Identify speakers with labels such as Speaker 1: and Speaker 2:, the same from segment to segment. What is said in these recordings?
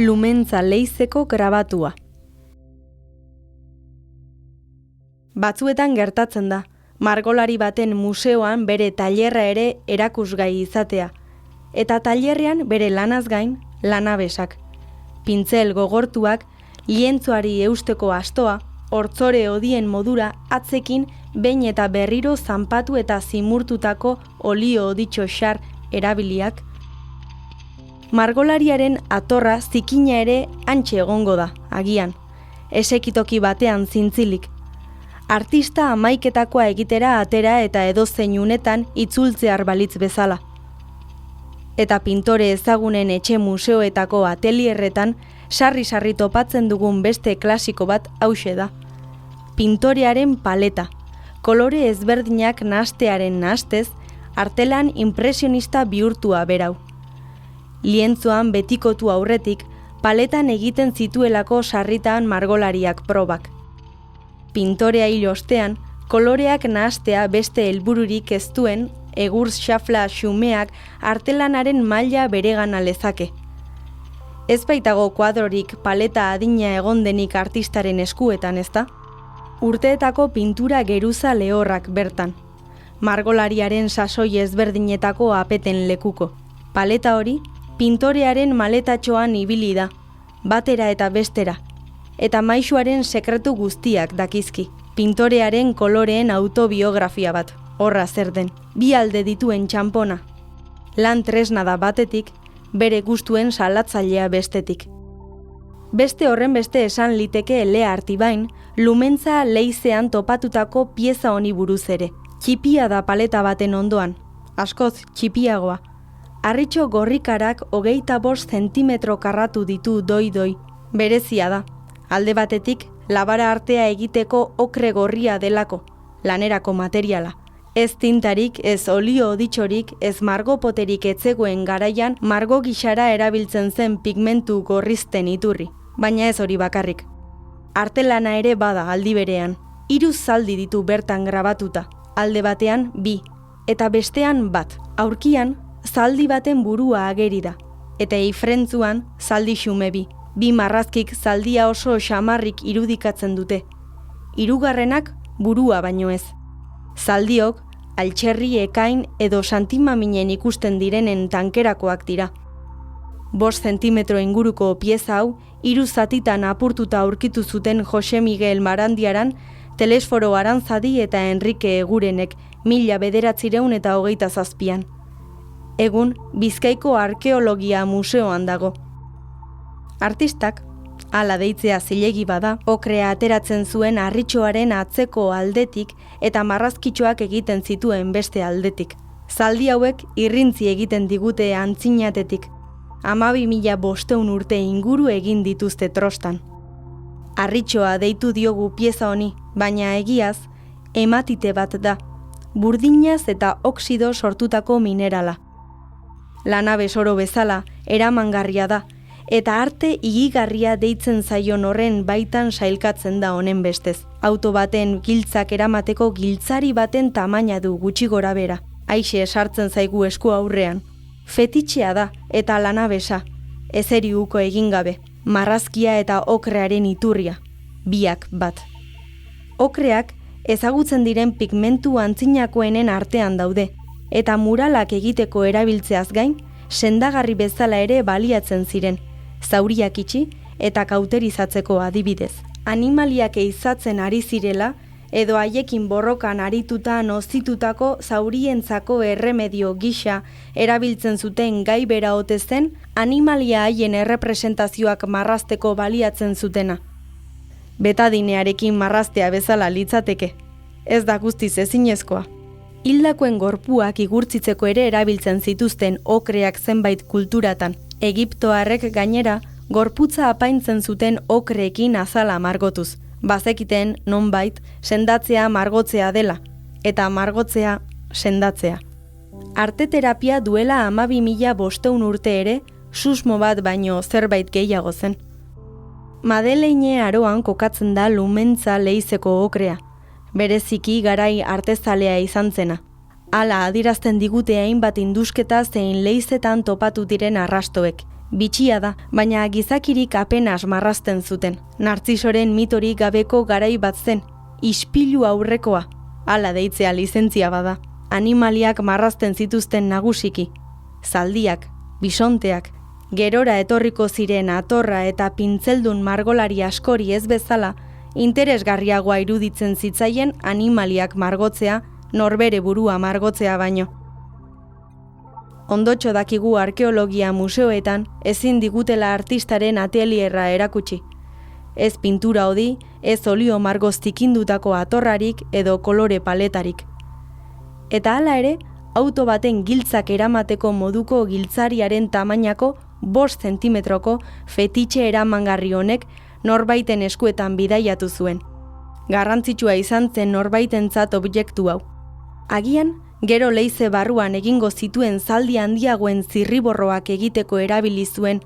Speaker 1: Lumentza Leizeko grabatua. Batzuetan gertatzen da, margolari baten museoan bere tailerra ere erakusgai izatea, eta tailerrean bere lanaz gain lanabesak. Pintzel gogortuak, lientzoari eusteko astoa, hortzore odien modura atzekin behin eta berriro zanpatu eta zimurtutako olio oditxo xar erabiliak. Margolariaren atorra zikina ere hantxe egongo da, agian, esekitoki batean zintzilik. Artista hamaiketakoa egitera atera eta edozein unetan itzultzear balitz bezala. Eta pintore ezagunen etxe museoetako atelierretan sarri-sarri topatzen dugun beste klasiko bat hauxe da. Pintorearen paleta, kolore ezberdinak nahastearen nahastez, artelan impresionista bihurtua berau. Lientzoan betikotu aurretik, paletan egiten zituelako sarritan margolariak probak. Pintorea hil ostean, koloreak nahastea beste helbururik ez duen, egurz xafla xumeak artelanaren maila beregana lezake. Ez baitago kuadrorik paleta adina egondenik artistaren eskuetan, ezta? Urteetako pintura geruza lehorrak bertan. Margolariaren sasoi ezberdinetako apeten lekuko. Paleta hori, pintorearen maletatxoan ibili da, batera eta bestera, eta maisuaren sekretu guztiak dakizki. Pintorearen koloreen autobiografia bat, horra zer den, bi alde dituen txanpona. Lan tresna da batetik, bere gustuen salatzailea bestetik. Beste horren beste esan liteke Lea Artibain, Lumentza Leizean topatutako pieza honi buruz ere. Txipia da paleta baten ondoan, askoz txipiagoa. Harritxo gorrikarak 25 zentimetro karratu ditu doi-doi. Berezia da, alde batetik labara artea egiteko okre gorria delako, lanerako materiala. Ez tintarik, ez olio oditxorik, ez margopoterik etzegoen garaian margo gixara erabiltzen zen pigmentu gorrizten iturri. Baina ez hori bakarrik. Artelana ere bada aldi berean. 3 zaldi ditu bertan grabatuta, alde batean 2, eta bestean bat. Aurkian, zaldi baten burua ageri da, eta eifrentzuan zaldi xume 2. 2 marrazkik zaldia oso xamarrik irudikatzen dute. 3. burua baino ez. Zaldiok, altxerri, ekain edo santimaminen ikusten direnen tankerakoak dira. 5 zentimetro inguruko pieza hau, 3 zatitan apurtuta aurkitu zuten Jose Miguel Marandiaran, Telesforo Aranzadi eta Enrique Egurenek 1927. Egun, Bizkaiko Arkeologia Museoan dago. Artistak, hala deitzea zilegi bada, okrea ateratzen zuen harritxoaren atzeko aldetik eta marrazkitxoak egiten zituen beste aldetik. Zaldi hauek irrintzi egiten digute antzinatetik. 12.500 urte inguru egin dituzte trostan. Harritxoa deitu diogu pieza honi, baina egiaz, hematite bat da, burdinaz eta oksido sortutako minerala. Lanabes oro bezala, eramangarria da, eta arte igigarria deitzen zaion horren baitan sailkatzen da honen bestez. Auto baten giltzak eramateko giltzari baten tamaina du gutxi gora bera. Aixe sartzen zaigu esku aurrean. Fetitxea da eta lanabesa, ezeri uko egin gabe, marrazkia eta okrearen iturria, biak bat. Okreak ezagutzen diren pigmentu antzinakoenen artean daude, eta muralak egiteko erabiltzeaz gain, sendagarri bezala ere baliatzen ziren, zauriak itxi eta kauterizatzeko adibidez. Animaliak eizatzen ari zirela, edo haiekin borrokan arituta nozitutako zaurientzako erremedio gisa erabiltzen zuten gai bera ote zen, animalia haien errepresentazioak marrazteko baliatzen zutena. Betadinearekin marraztea bezala litzateke, ez da guztiz ezinezkoa. Hildakoen gorpuak igurtzitzeko ere erabiltzen zituzten okreak zenbait kulturatan. Egiptoarrek gainera, gorputza apaintzen zuten okreekin azala margotuz. Bazekiten, nonbait, sendatzea margotzea dela, eta margotzea sendatzea. Arteterapia duela 12.500 urte ere, susmo bat baino zerbait gehiago zen. Madeleine Aroan kokatzen da Lumentza Leizeko okrea, bereziki garai artezalea izan zena. Hala adierazten digute hainbat indusketa zein leizetan topatu diren arrastoek. Bitxia da, baina gizakirik apenas marrazten zuten. Narzisoren mitorik gabeko garai bat zen, ispilu aurrekoa, hala deitzea lizentzia bada. Animaliak marrazten zituzten nagusiki. Zaldiak, bisonteak, gerora etorriko ziren atorra eta pintzeldun margolari askori ez bezala, interesgarriagoa iruditzen zitzaien animaliak margotzea, norbere burua margotzea baino. Ondotxo dakigu arkeologia museoetan ezin digutela artistaren atelierra erakutsi. Ez pintura hodi, ez olio margoz tikindutako atorrarik edo kolore paletarik. Eta hala ere, auto baten giltzak eramateko moduko giltzariaren tamainako 5 zentimetroko fetitxe eramangarri honek norbaiten eskuetan bidaiatu zuen. Garrantzitsua izan zen norbaitentzat objektu hau. Agian, gero leize barruan egingo zituen zaldi handiagoen zirriborroak egiteko erabili zuen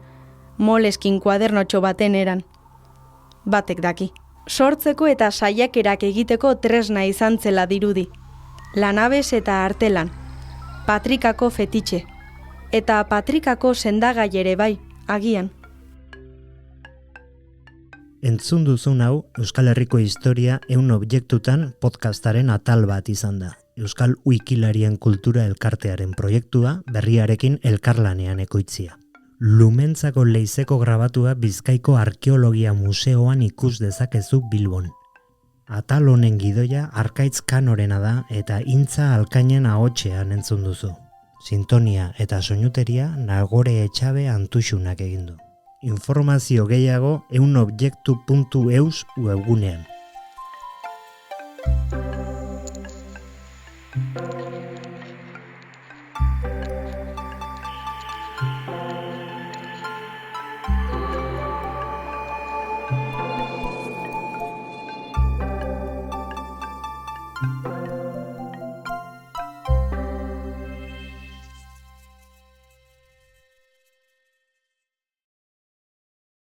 Speaker 1: Moleskin kuadernotxo baten eran. Batek daki. Sortzeko eta saiakerak egiteko tresna izan zela dirudi. Lanabes eta artelan. Patrikako fetitxe. Eta patrikako sendagai ere bai, agian.
Speaker 2: Entzun duzun hau, Euskal Herriko historia 100 objektutan podcastaren atal bat izan da. Euskal Wikilarien kultura elkartearen proiektua berriarekin elkarlanean ekoitzia. Lumentzako leizeko grabatua Bizkaiko Arkeologia Museoan ikus dezakezu Bilbon. Atal honen gidoia Arkaitz Kanorena da eta Intza Alkainen ahotsean entzun duzu. Sintonia eta soinuteria Nagore Etxabe Antuxunak egin du. Informazio gehiago 100objektu.eus webgunean.